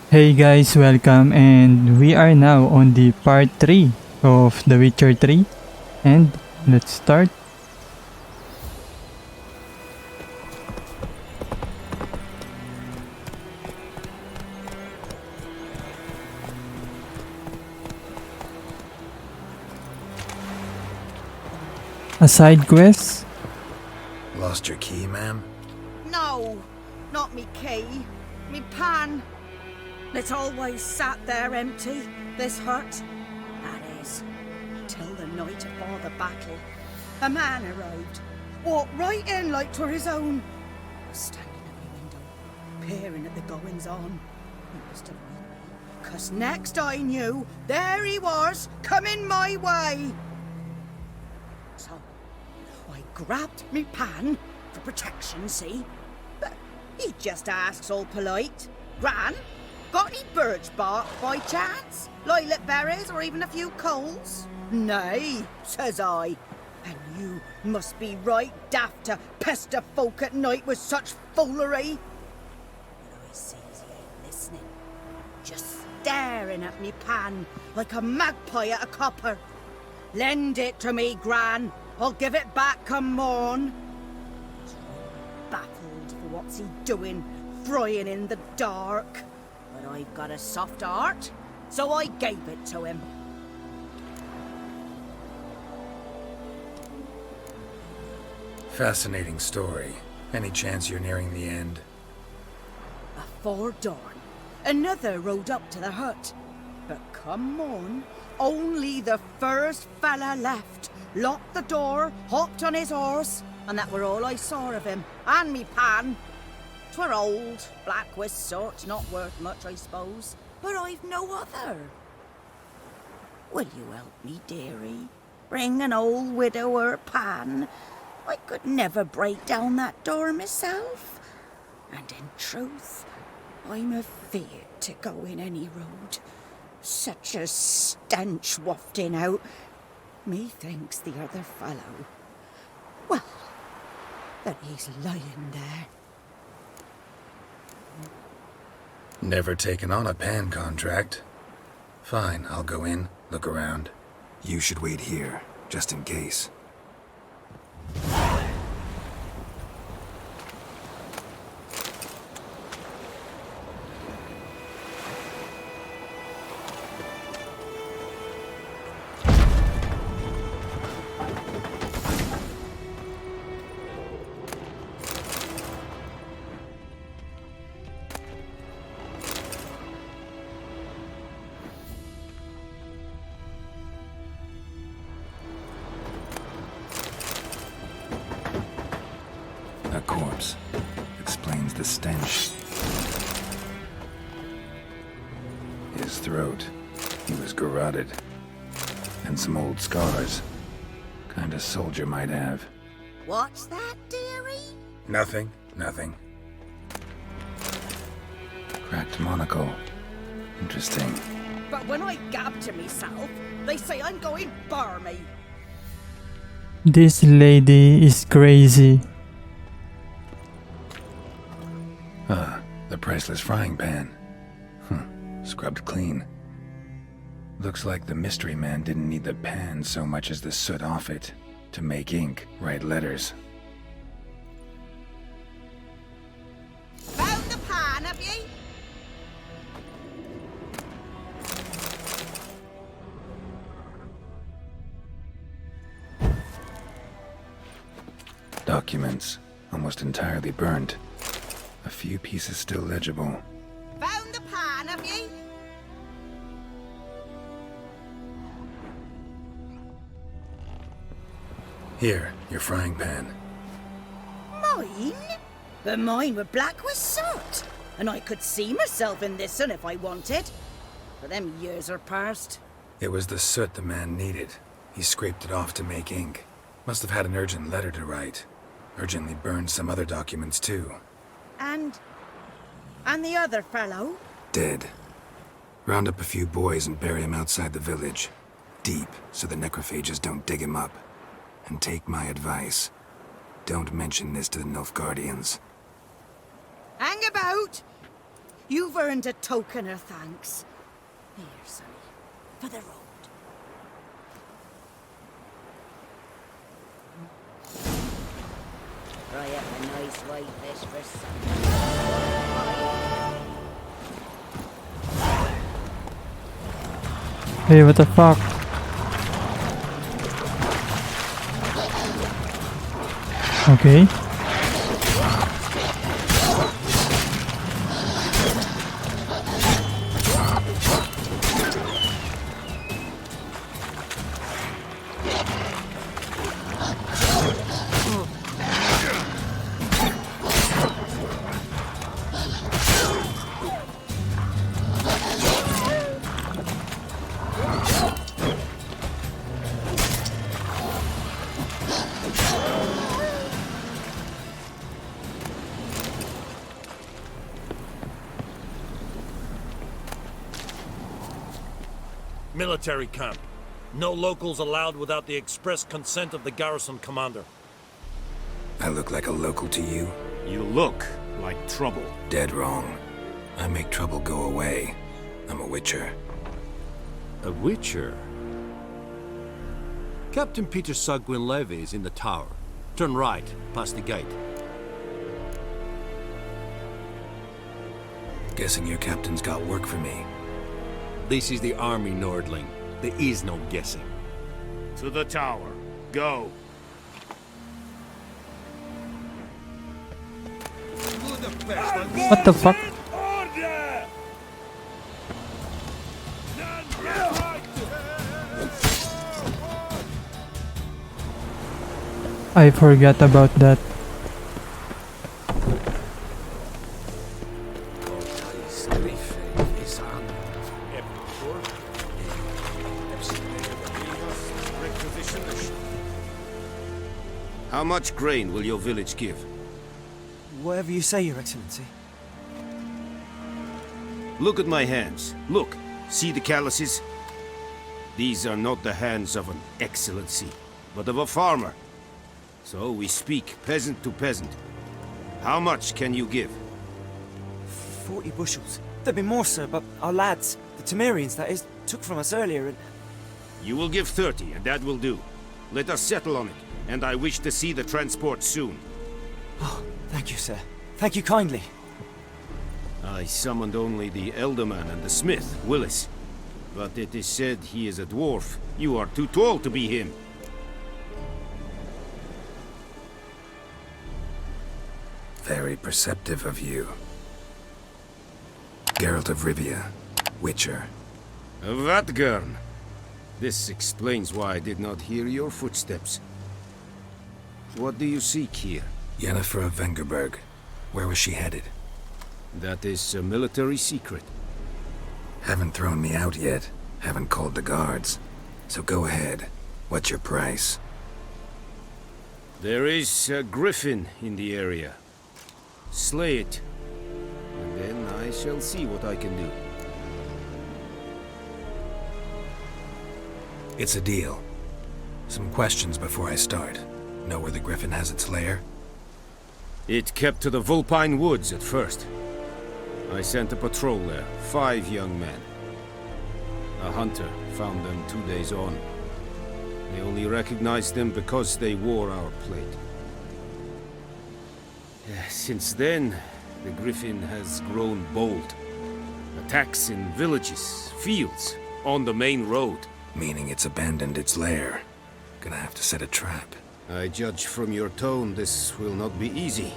Hey guys, welcome, and we are now on the part 3 of The Witcher 3, and let's start. A side quest? Lost your key, ma'am? No, not me key, me pan. It's always sat there empty, this hut. That is, till the night afore the battle. A man arrived, walked right in like 'twere his own. Was standing at the window, peering at the goings-on. He must have known me, 'cause next I knew, there he was, coming my way. So, I grabbed me pan, for protection, see? But he just asks all polite, Gran, got any birch bark by chance? Lilac berries or even a few coals? Nay, says I. And you must be right daft to pester folk at night with such foolery. But I sees he ain't listening, just staring at me pan like a magpie at a copper. Lend it to me, Gran. I'll give it back come morn. He's really baffled for what's he doing, frying in the dark. But I've got a soft heart, so I gave it to him. Fascinating story. Any chance you're nearing the end? Afore dawn, another rode up to the hut. But come on, only the first fella left. Locked the door, hopped on his horse, and that were all I saw of him, and me pan. 'Twere old, black with sort, not worth much, I suppose, but I've no other. Will you help me, dearie? Bring an old widower pan. I could never break down that door myself. And in truth, I'm afeard to go in any road. Such a stench wafting out. Methinks the other fellow, well, that he's lying there. Never taken on a pan contract. Fine, I'll go in, look around. You should wait here, just in case. A corpse. Explains the stench. His throat. He was garroted. And some old scars. Kind of soldier might have. What's that, dearie? Nothing. Cracked monocle. Interesting. But when I gab to myself, they say I'm going barmy. This lady is crazy. The priceless frying pan. Scrubbed clean. Looks like the mystery man didn't need the pan so much as the soot off it to make ink, write letters. Found the pan, have ye? Documents, almost entirely burnt. A few pieces still legible. Found the pan, have ye? Here, your frying pan. Mine? But mine were black with soot, and I could see myself in this one if I wanted. But them years are past. It was the soot the man needed. He scraped it off to make ink. Must have had an urgent letter to write. Urgently burned some other documents too. And the other fellow? Dead. Round up a few boys and bury him outside the village. Deep, so the necrophages don't dig him up. And take my advice. Don't mention this to the Nilfgaardians. Hang about! You've earned a token of thanks. Here, sonny, for the road. Fry up a nice white fish for supper. Hey, what the fuck? Okay. Military camp. No locals allowed without the express consent of the garrison commander. I look like a local to you? You look like trouble. Dead wrong. I make trouble go away. I'm a witcher. A witcher? Captain Peter Sagwin Levy is in the tower. Turn right, past the gate. Guessing your captain's got work for me. This is the army, Nordling. There is no guessing. To the tower. Go. What the fuck? I forgot about that. How much grain will your village give? Whatever you say, Your Excellency. Look at my hands. Look. See the calluses? These are not the hands of an excellency, but of a farmer. So we speak peasant to peasant. How much can you give? 40 bushels. There'd be more, sir, but our lads, the Temerians, that is, took from us earlier and... You will give 30, and that will do. Let us settle on it, and I wish to see the transport soon. Oh, thank you, sir. Thank you kindly. I summoned only the Elderman and the smith, Willis. But it is said he is a dwarf. You are too tall to be him. Very perceptive of you. Geralt of Rivia, Witcher. Vatgern. This explains why I did not hear your footsteps. What do you seek here? Yennefer of Vengerberg. Where was she headed? That is a military secret. Haven't thrown me out yet. Haven't called the guards. So go ahead. What's your price? There is a Griffin in the area. Slay it. And then I shall see what I can do. It's a deal. Some questions before I start. Know where the Griffin has its lair? It kept to the Vulpine Woods at first. I sent a patrol there, 5 young men. A hunter found them 2 days on. They only recognized them because they wore our plate. Since then, the Griffin has grown bold. Attacks in villages, fields, on the main road. Meaning it's abandoned its lair. Gonna have to set a trap. I judge from your tone this will not be easy.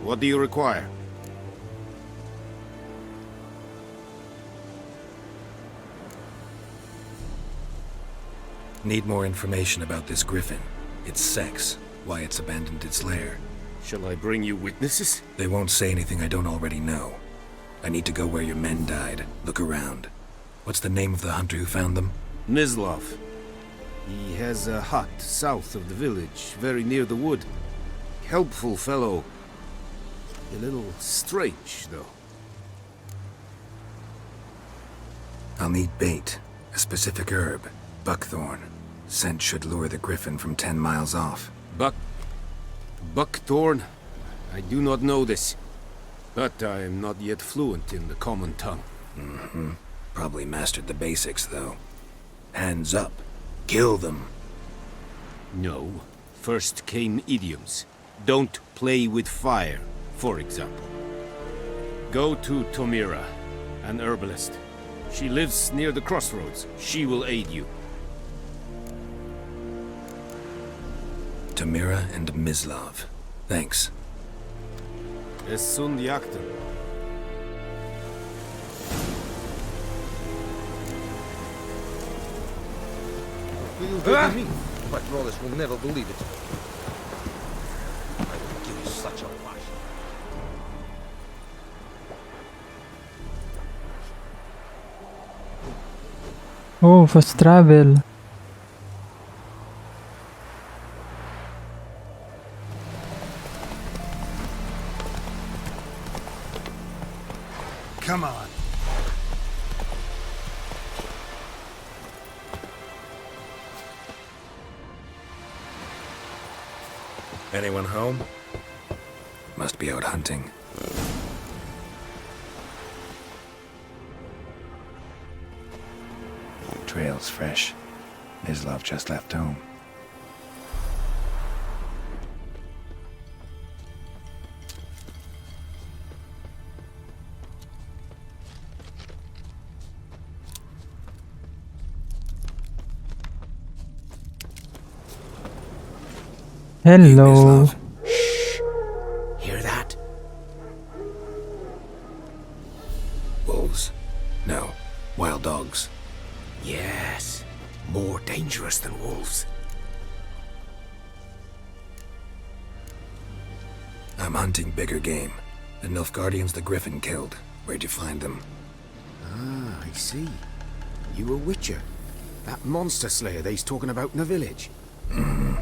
What do you require? Need more information about this Griffin. Its sex, why it's abandoned its lair. Shall I bring you witnesses? They won't say anything I don't already know. I need to go where your men died. Look around. What's the name of the hunter who found them? Mislav. He has a hut south of the village, very near the wood. Helpful fellow. A little strange, though. I'll need bait. A specific herb. Buckthorn. Scent should lure the Griffin from 10 miles off. Buckthorn? I do not know this. But I am not yet fluent in the common tongue. Mm-hmm. Probably mastered the basics, though. Hands up. Kill them. No. First came idioms. Don't play with fire, for example. Go to Tomira, an herbalist. She lives near the crossroads. She will aid you. Tamira and Mislav. Thanks. Es sunt jakten. Will they be me? But Rollis will never believe it. I will give you such a wash. Oh, fast travel. Come on. Anyone home? Must be out hunting. Trail's fresh. Mislav just left home. Hello. Mislav. Shh. Hear that? Wolves? No. Wild dogs. Yes. More dangerous than wolves. I'm hunting bigger game. The Nilfgaardians the Griffin killed. Where'd you find them? Ah, I see. You a witcher. That monster slayer they's talking about in the village. Mm-hmm.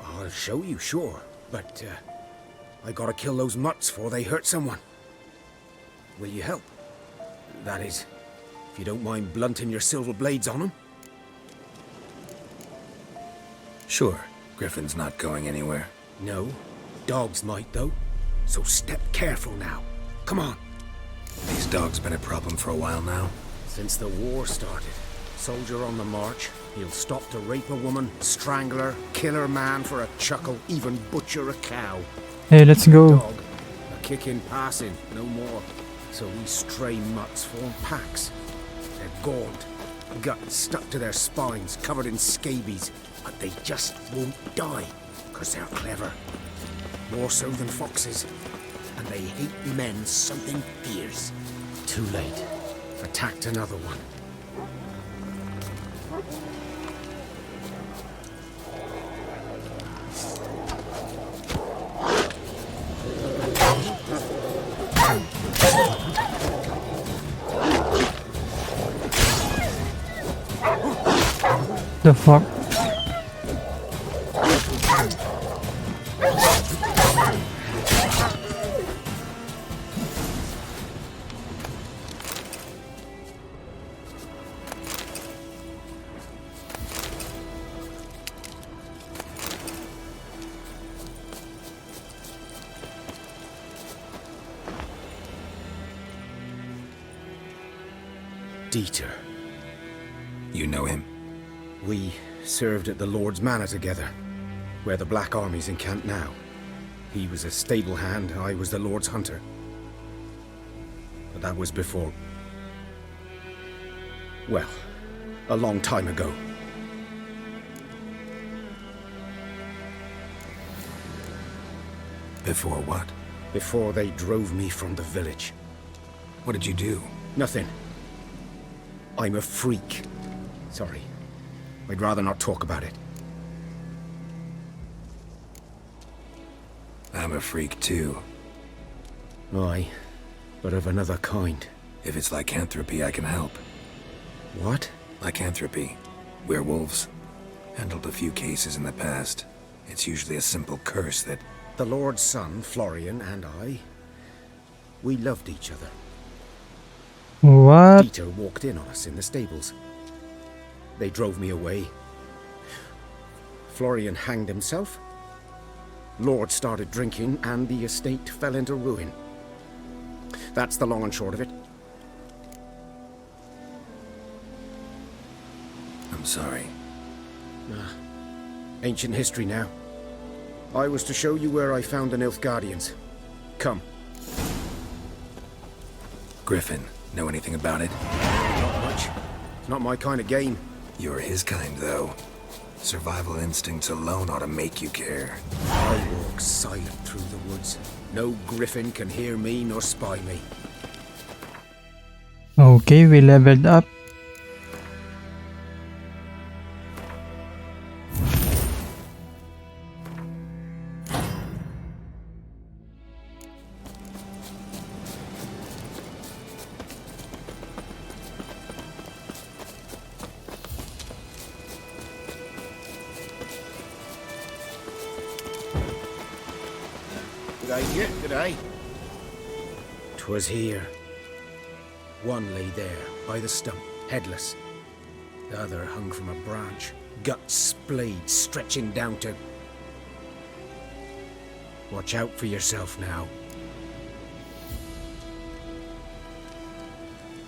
I'll show you, sure. But, I gotta kill those mutts before they hurt someone. Will you help? That is, if you don't mind blunting your silver blades on them. Sure. Griffin's not going anywhere. No. Dogs might, though. So step careful now. Come on. These dogs been a problem for a while now? Since the war started. Soldier on the march. He'll stop to rape a woman, strangle her, kill her man for a chuckle, even butcher a cow. Hey, let's go. Dog. A kick in passing, no more. So these stray mutts form packs. They're gaunt, guts stuck to their spines, covered in scabies. But they just won't die, 'cause they're clever. More so than foxes. And they hate men something fierce. Too late. Attacked another one. The fuck? Dieter. You know him? We served at the Lord's Manor together, where the Black Army's encamped now. He was a stable hand, I was the Lord's hunter. But that was before... well, a long time ago. Before what? Before they drove me from the village. What did you do? Nothing. I'm a freak. Sorry. I'd rather not talk about it. I'm a freak too. Aye, but of another kind. If it's lycanthropy, I can help. What? Lycanthropy. Werewolves. Handled a few cases in the past. It's usually a simple curse that... The Lord's son, Florian, and I... we loved each other. What? Dieter walked in on us in the stables. They drove me away. Florian hanged himself. Lord started drinking, and the estate fell into ruin. That's the long and short of it. I'm sorry. Ancient history now. I was to show you where I found the Nilfgaardians. Come. Griffin, know anything about it? Not much. It's not my kind of game. You're his kind, though. Survival instincts alone ought to make you care. I walk silent through the woods. No Griffin can hear me nor spy me. Okay, we leveled up. G'day. 'Twas here. One lay there, by the stump, headless. The other hung from a branch, guts splayed, stretching down to... Watch out for yourself now.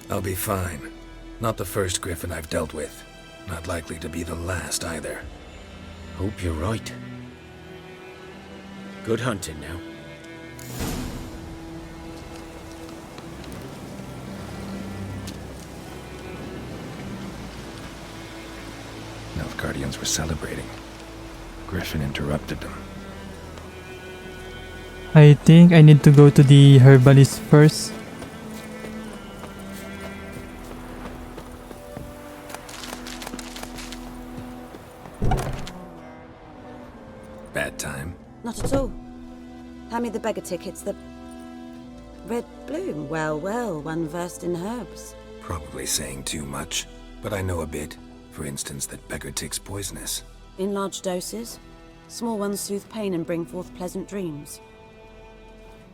I'll be fine. Not the first Griffin I've dealt with. Not likely to be the last either. Hope you're right. Good hunting now. Nilfgaardians were celebrating. Griffin interrupted them. I think I need to go to the herbalist first. Bad time? Not at all. Hand me the beggar tickets, the red bloom. Well, well, one versed in herbs. Probably saying too much, but I know a bit. For instance, that beggar tick's poisonous. In large doses. Small ones soothe pain and bring forth pleasant dreams.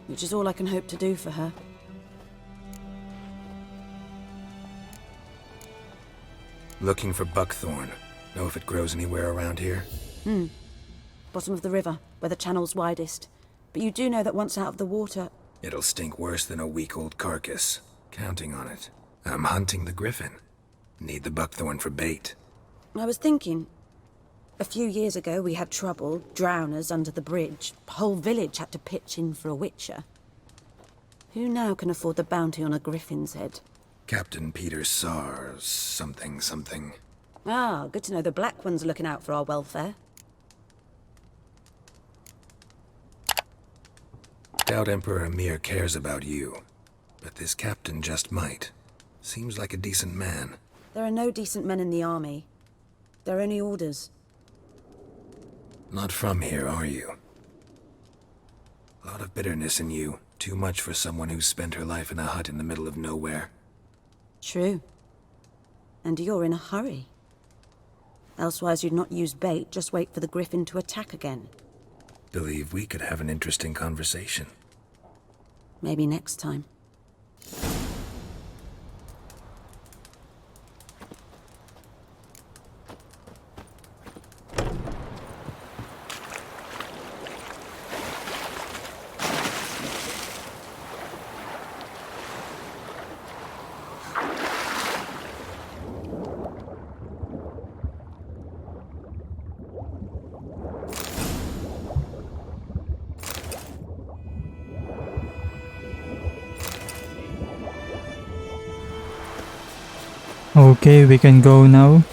Which is all I can hope to do for her. Looking for buckthorn. Know if it grows anywhere around here? Bottom of the river, where the channel's widest. But you do know that once out of the water... It'll stink worse than a week-old carcass. Counting on it. I'm hunting the Griffin. Need the buckthorn for bait. I was thinking... A few years ago we had trouble, drowners under the bridge. Whole village had to pitch in for a witcher. Who now can afford the bounty on a Griffin's head? Captain Peter Sars, something. Ah, good to know the Black One's looking out for our welfare. Doubt Emperor Emir cares about you. But this captain just might. Seems like a decent man. There are no decent men in the army. There are only orders. Not from here, are you? A lot of bitterness in you. Too much for someone who's spent her life in a hut in the middle of nowhere. True. And you're in a hurry. Elsewise you'd not use bait, just wait for the Griffin to attack again. Believe we could have an interesting conversation. Maybe next time. Okay, we can go now.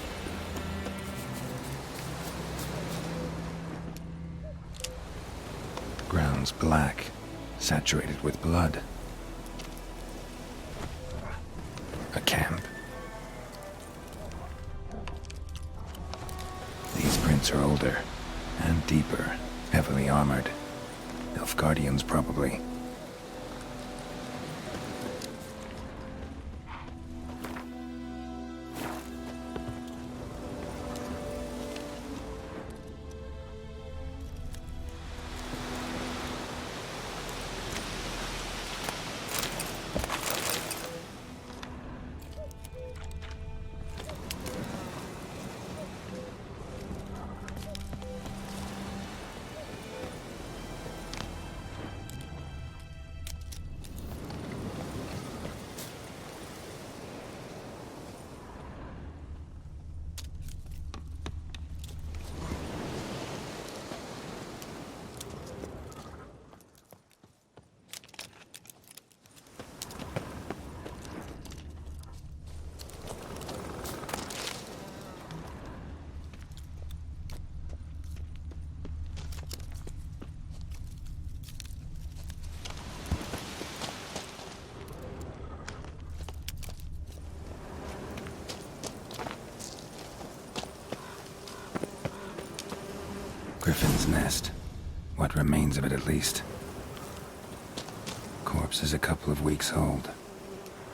Ground's black, saturated with blood. A camp. These prints are older and deeper, heavily armored. Nilfgaardians, probably. Griffin's nest. What remains of it, at least. Corpse is a couple of weeks old.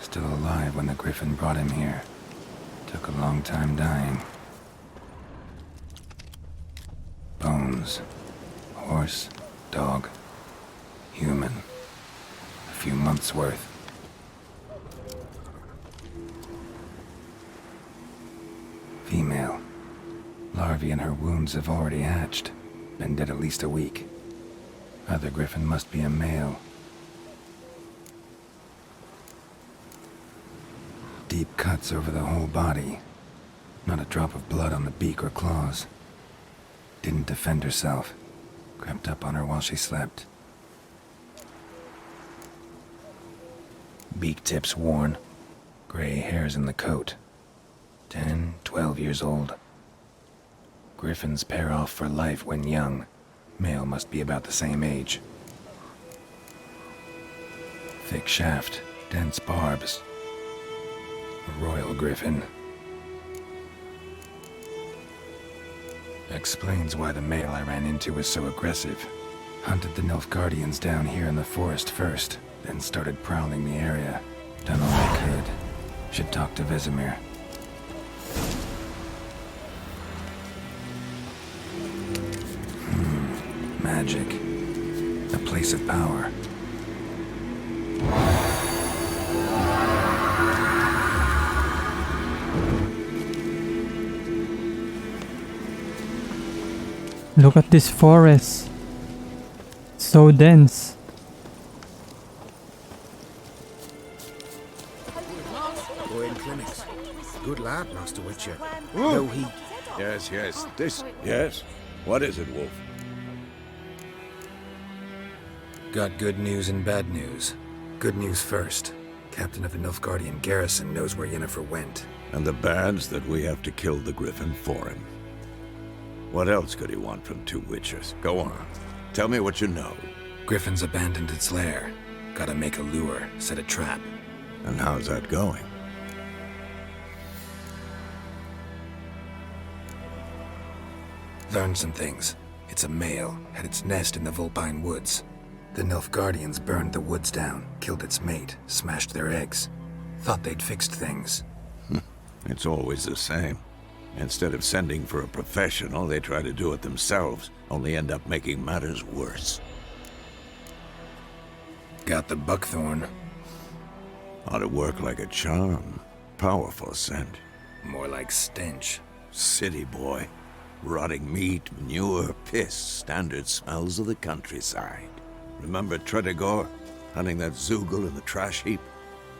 Still alive when the Griffin brought him here. Took a long time dying. Bones. Horse, dog, human. A few months' worth. Female. Larvae in her wounds have already hatched. Been dead at least a week. Other Griffin must be a male. Deep cuts over the whole body. Not a drop of blood on the beak or claws. Didn't defend herself. Crept up on her while she slept. Beak tips worn. Gray hairs in the coat. 10, 12 years old. Griffins pair off for life when young. Male must be about the same age. Thick shaft, dense barbs. A royal griffin. Explains why the male I ran into was so aggressive. Hunted the Nilfgaardians down here in the forest first, then started prowling the area. Done all I could. Should talk to Vesemir. Magic. A place of power. Look at this forest. So dense. Going clinics. Good lad, Master Witcher. No heat. Yes, yes. Yes? What is it, Wolf? Got good news and bad news. Good news first. Captain of the Nilfgaardian garrison knows where Yennefer went. And the bad's that we have to kill the Griffin for him. What else could he want from two witchers? Go on. Tell me what you know. Griffin's abandoned its lair. Gotta make a lure, set a trap. And how's that going? Learned some things. It's a male, had its nest in the Vulpine Woods. The Nilfgaardians burned the woods down, killed its mate, smashed their eggs. Thought they'd fixed things. It's always the same. Instead of sending for a professional, they try to do it themselves, only end up making matters worse. Got the buckthorn. Ought to work like a charm. Powerful scent. More like stench. City boy. Rotting meat, manure, piss, standard smells of the countryside. Remember Tredegor? Hunting that Zoogle in the trash heap?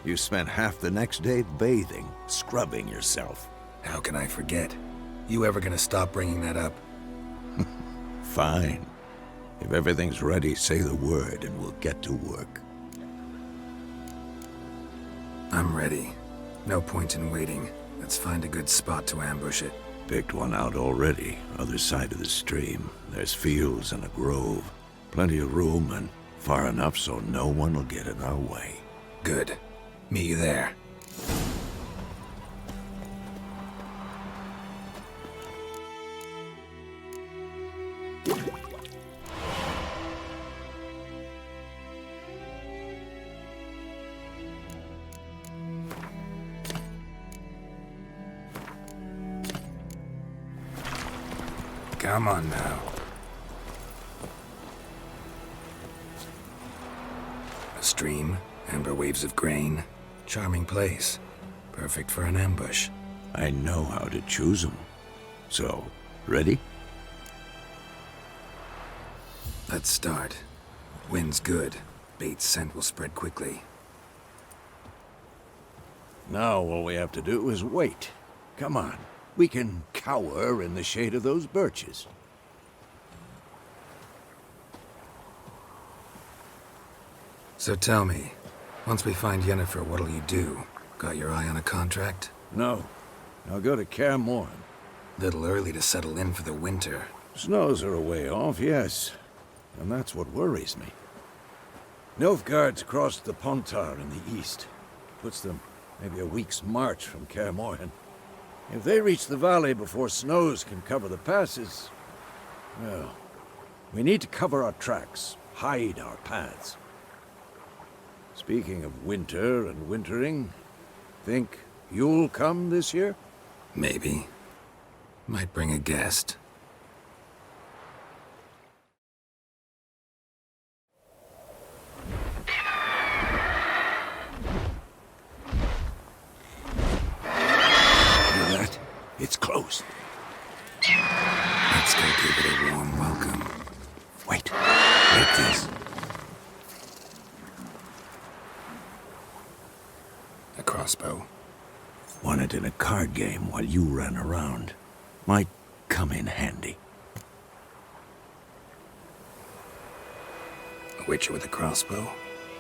You spent half the next day bathing, scrubbing yourself. How can I forget? You ever gonna stop bringing that up? Fine. If everything's ready, say the word and we'll get to work. I'm ready. No point in waiting. Let's find a good spot to ambush it. Picked one out already, other side of the stream. There's fields and a grove. Plenty of room and far enough so no one will get in our way. Good. Meet you there. Come on now. A stream, amber waves of grain. Charming place. Perfect for an ambush. I know how to choose them. So, ready? Let's start. Wind's good. Bait's scent will spread quickly. Now all we have to do is wait. Come on. We can cower in the shade of those birches. So tell me, once we find Yennefer, what'll you do? Got your eye on a contract? No. I'll go to Kaer Morhen. Little early to settle in for the winter. Snows are a way off, yes. And that's what worries me. Nilfgaard's crossed the Pontar in the east. Puts them maybe a week's march from Kaer Morhen. If they reach the valley before snows can cover the passes, well, We need to cover our tracks, hide our paths. Speaking of winter and wintering, think you'll come this year? Maybe. Might bring a guest. Hear that? It's close. Let's go give it a warm welcome. Wait. Take this. A crossbow. Won it in a card game while you ran around. Might come in handy. A witcher with a crossbow?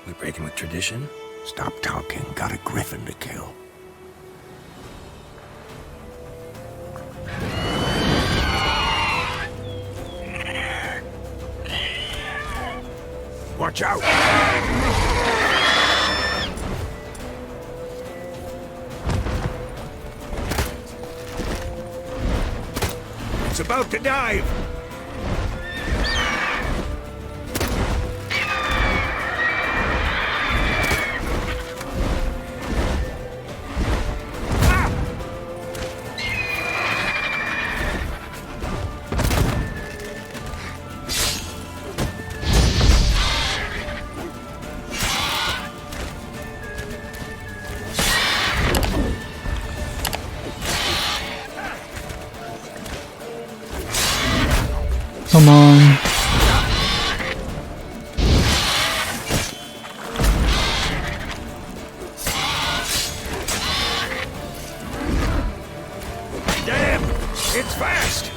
We breaking with tradition? Stop talking. Got a griffin to kill. Watch out! It's about to dive! Come on. Damn! It's fast!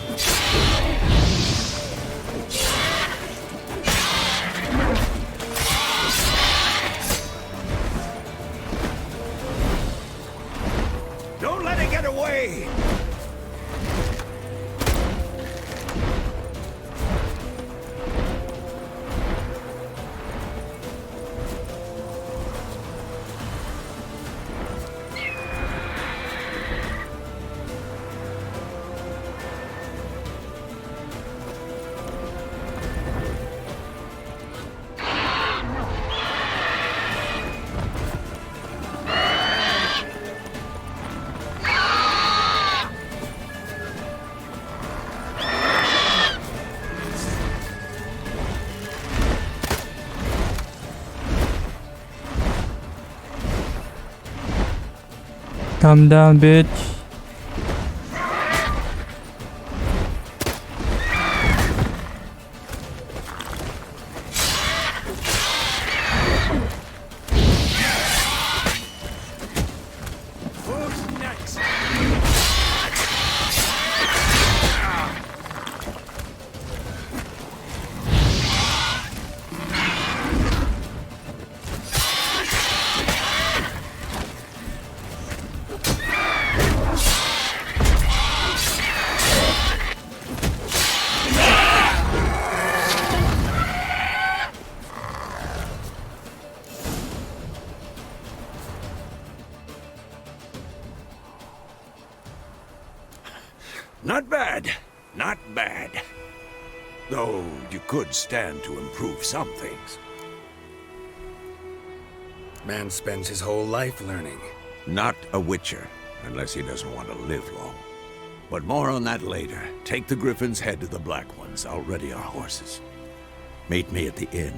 Don't let it get away! Calm down, bitch. Who's next? Not bad. Not bad. Though you could stand to improve some things. Man spends his whole life learning. Not a witcher, unless he doesn't want to live long. But more on that later. Take the Griffin's head to the Black Ones. I'll ready our horses. Meet me at the inn.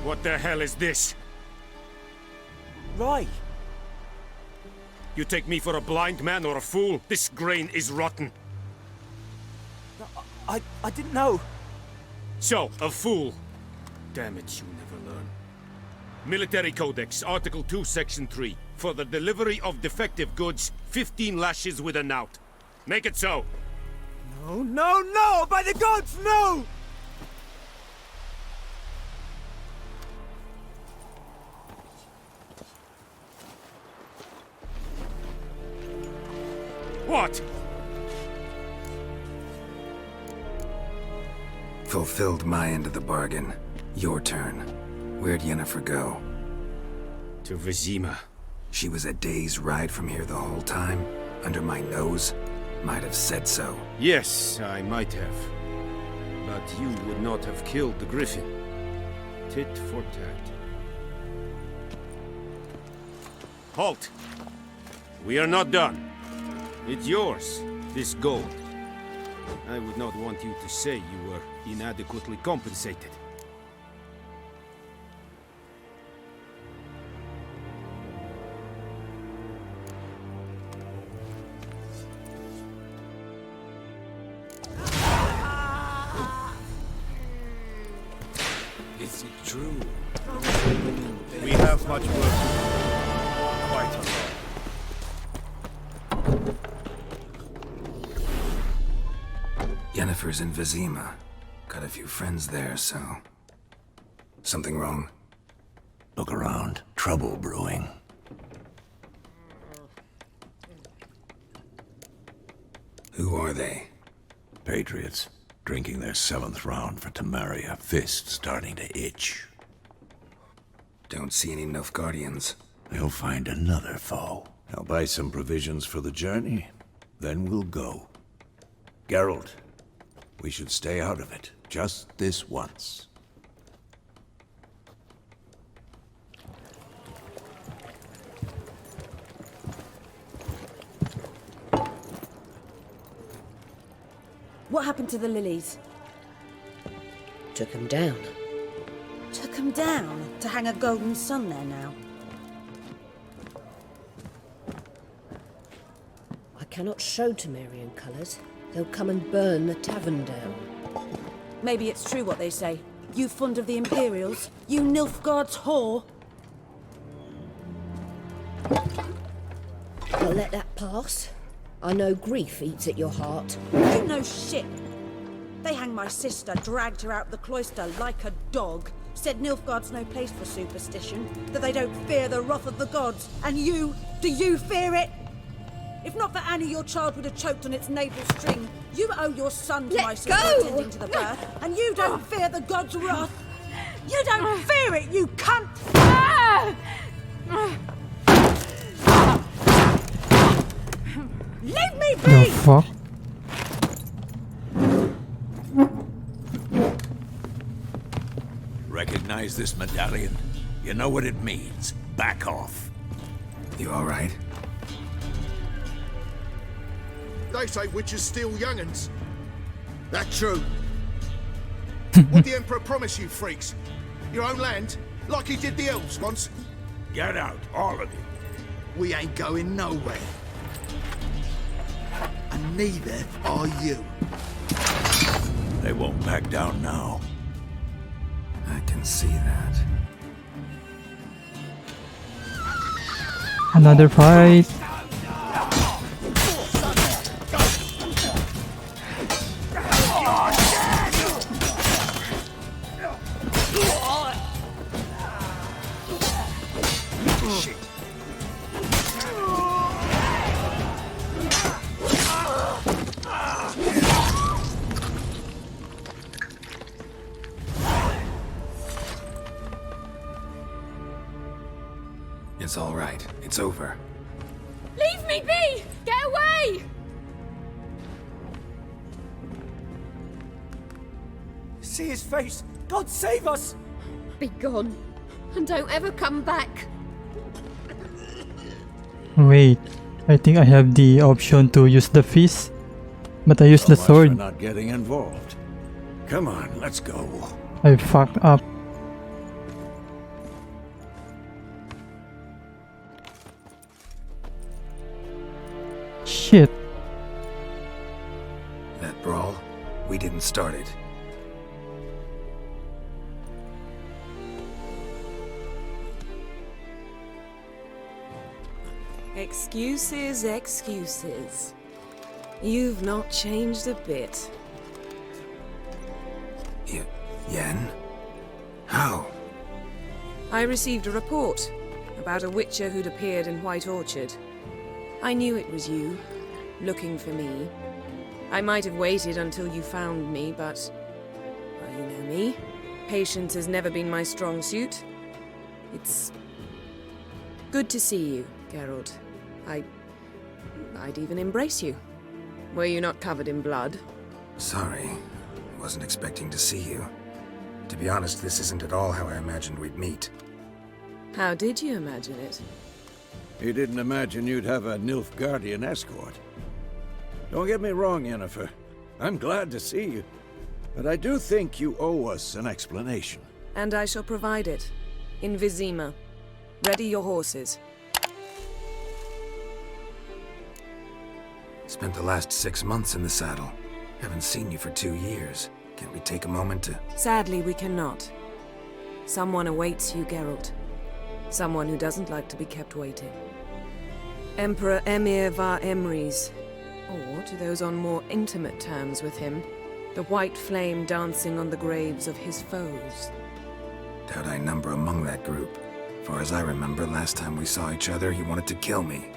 What the hell is this? Rye! You take me for a blind man or a fool? This grain is rotten. I didn't know. So, a fool. Damn it, you never learn. Military Codex, Article 2, Section 3. For the delivery of defective goods, 15 lashes with a knout. Make it so. No, no, no! By the gods, no! What? Fulfilled my end of the bargain. Your turn. Where'd Yennefer go? To Vesemir. She was a day's ride from here the whole time? Under my nose? Might have said so. Yes, I might have. But you would not have killed the Griffin. Tit for tat. Halt! We are not done. It's yours, this gold. I would not want you to say you were inadequately compensated. Is it true? We have much work to do. Quite a lot. Yennefer's in Vesemir. Got a few friends there, so... Something wrong? Look around. Trouble brewing. Who are they? Patriots. Drinking their 7th round for Temeria. Fist starting to itch. Don't see any Nilfgaardians. They'll find another foe. I'll buy some provisions for the journey. Then we'll go. Geralt, we should stay out of it. Just this once. What happened to the lilies? Took 'em down. Took 'em down to hang a golden sun there now. I cannot show Temerian colours. They'll come and burn the tavern down. Maybe it's true what they say. You fond of the Imperials? You Nilfgaard's whore? I'll let that pass. I know grief eats at your heart. You know shit. They hanged my sister, dragged her out the cloister like a dog. Said Nilfgaard's no place for superstition, that they don't fear the wrath of the gods. And you, do you fear it? If not for Annie, your child would have choked on its navel string. You owe your son to my sister attending to the birth, and you don't fear the gods' wrath. You don't fear it, you cunt! Leave me be! The fuck? Recognize this medallion? You know what it means. Back off. You alright? They say witches steal young'uns. That true. What'd the Emperor promise you, freaks? Your own land? Like he did the elves once? Get out, all of you. We ain't going nowhere. And neither are you. They won't back down now. I can see that. Another fight. It's all right. It's over. Leave me be! Get away! See his face! God save us! Be gone. And don't ever come back. Wait, I think I have the option to use the fist, but I use So the much sword. for not getting involved. Come on, let's go. I fucked up. Shit. That brawl, we didn't start it. Excuses, excuses. You've not changed a bit. Yen? How? I received a report about a witcher who'd appeared in White Orchard. I knew it was you. looking for me. I might have waited until you found me, but... well, you know me. Patience has never been my strong suit. It's... good to see you, Geralt. I'd even embrace you. Were you not covered in blood? Sorry. Wasn't expecting to see you. To be honest, this isn't at all how I imagined we'd meet. How did you imagine it? You didn't imagine you'd have a Nilfgaardian escort. Don't get me wrong, Yennefer. I'm glad to see you. But I do think you owe us an explanation. And I shall provide it. In Vesemir. Ready your horses. Spent the last 6 months in the saddle. Haven't seen you for 2 years. Can't we take a moment to... Sadly, we cannot. Someone awaits you, Geralt. Someone who doesn't like to be kept waiting. Emperor Emir var Emrys. Or, to those on more intimate terms with him, the white flame dancing on the graves of his foes. Doubt I number among that group. Far as I remember, last time we saw each other, he wanted to kill me.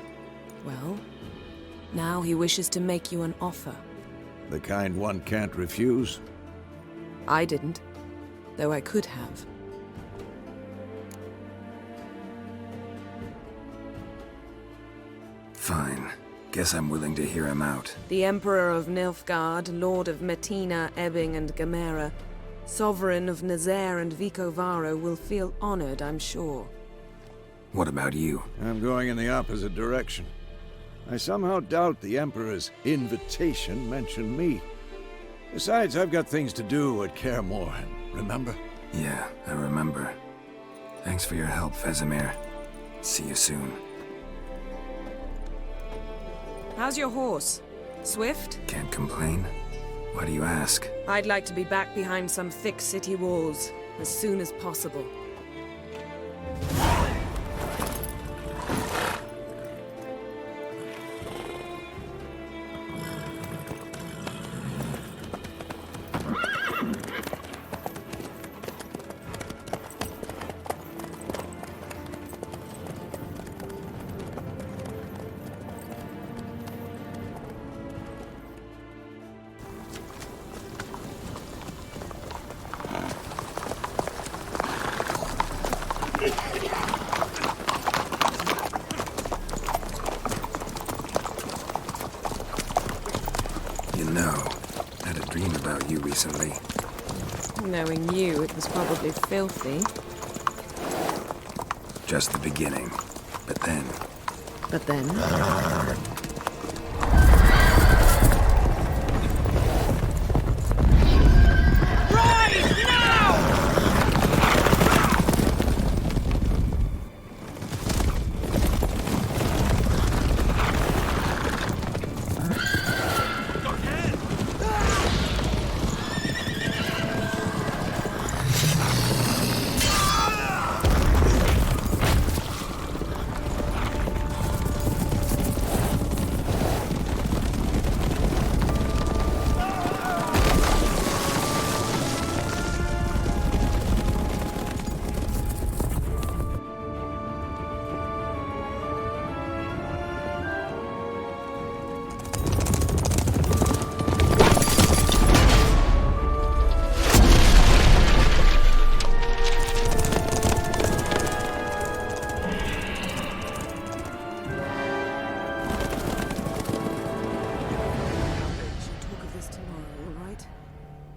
Well, now he wishes to make you an offer. The kind one can't refuse? I didn't, though I could have. Fine. Guess I'm willing to hear him out. The Emperor of Nilfgaard, Lord of Metina, Ebbing and Gamera, Sovereign of Nazaire and Vicovaro will feel honored, I'm sure. What about you? I'm going in the opposite direction. I somehow doubt the Emperor's invitation mentioned me. Besides, I've got things to do at Kaer Morhen, remember? Yeah, I remember. Thanks for your help, Vesemir. See you soon. How's your horse? Swift? Can't complain. Why do you ask? I'd like to be back behind some thick city walls as soon as possible. You know, I had a dream about you recently. Knowing you, it was probably filthy. Just the beginning. But then... But then?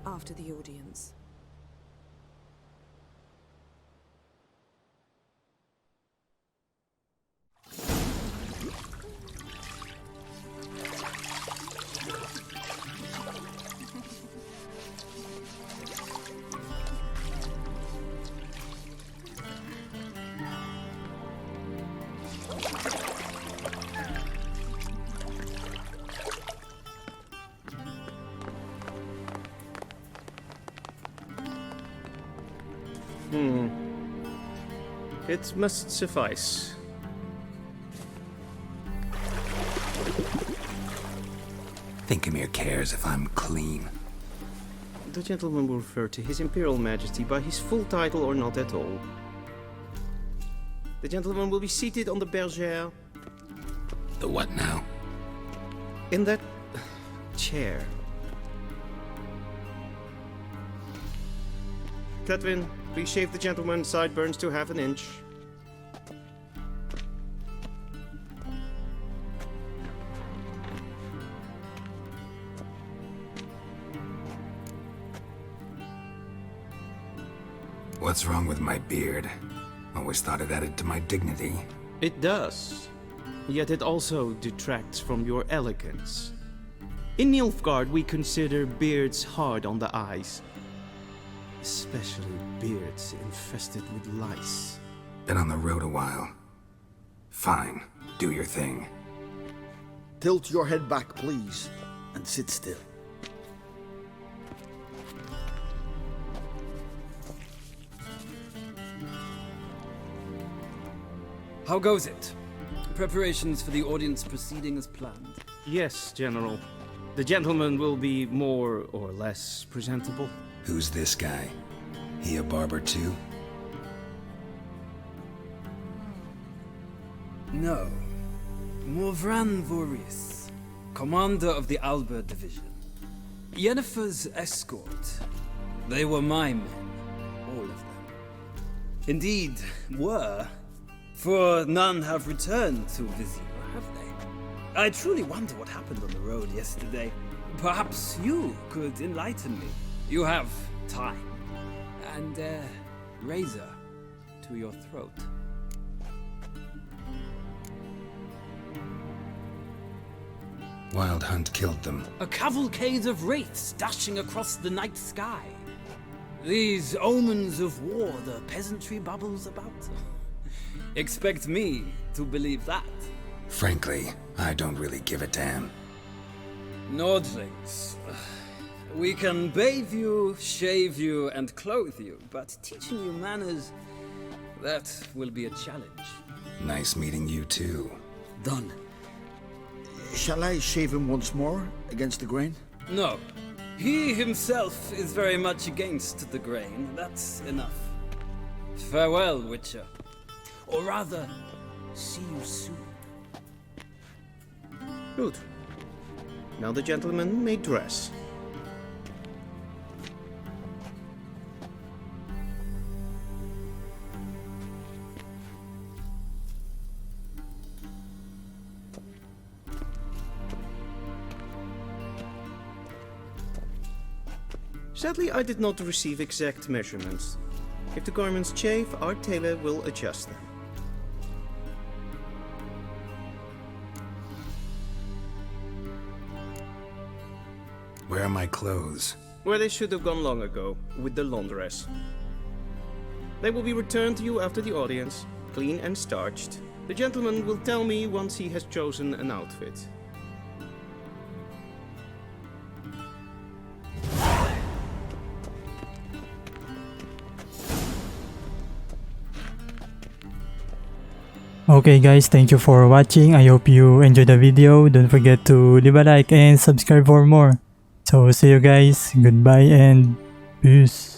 After the audience. It must suffice. Think Emir cares if I'm clean. The gentleman will refer to His Imperial Majesty by his full title or not at all. The gentleman will be seated on the bergère. The what now? In that chair. Catwin, please shave the gentleman's sideburns to half an inch. What's wrong with my beard? Always thought it added to my dignity. It does. Yet it also detracts from your elegance. In Nilfgaard, we consider beards hard on the eyes. Especially beards infested with lice. Been on the road a while. Fine, do your thing. Tilt your head back, please, and sit still. How goes it? Preparations for the audience proceeding as planned? Yes, General. The gentleman will be more or less presentable. Who's this guy? He a barber too? No. Morvran Voris, commander of the Alba division. Yennefer's escort. They were my men, all of them. Indeed, were. For none have returned to Vesemir, have they? I truly wonder what happened on the road yesterday. Perhaps you could enlighten me. You have time. And a razor to your throat. Wild Hunt killed them. A cavalcade of wraiths dashing across the night sky. These omens of war the peasantry bubbles about. Expect me to believe that. Frankly, I don't really give a damn. Nordlings. We can bathe you, shave you, and clothe you, but teaching you manners, that will be a challenge. Nice meeting you too. Done. Shall I shave him once more, against the grain? No. He himself is very much against the grain. That's enough. Farewell, Witcher. Or rather, see you soon. Good. Now the gentleman may dress. Sadly, I did not receive exact measurements. If the garments chafe, our tailor will adjust them. Where are my clothes? Where they should have gone long ago, with the laundress. They will be returned to you after the audience, clean and starched. The gentleman will tell me once he has chosen an outfit. Okay guys, thank you for watching. I hope you enjoyed the video. Don't forget to leave a like and subscribe for more. So see you guys. Goodbye and peace.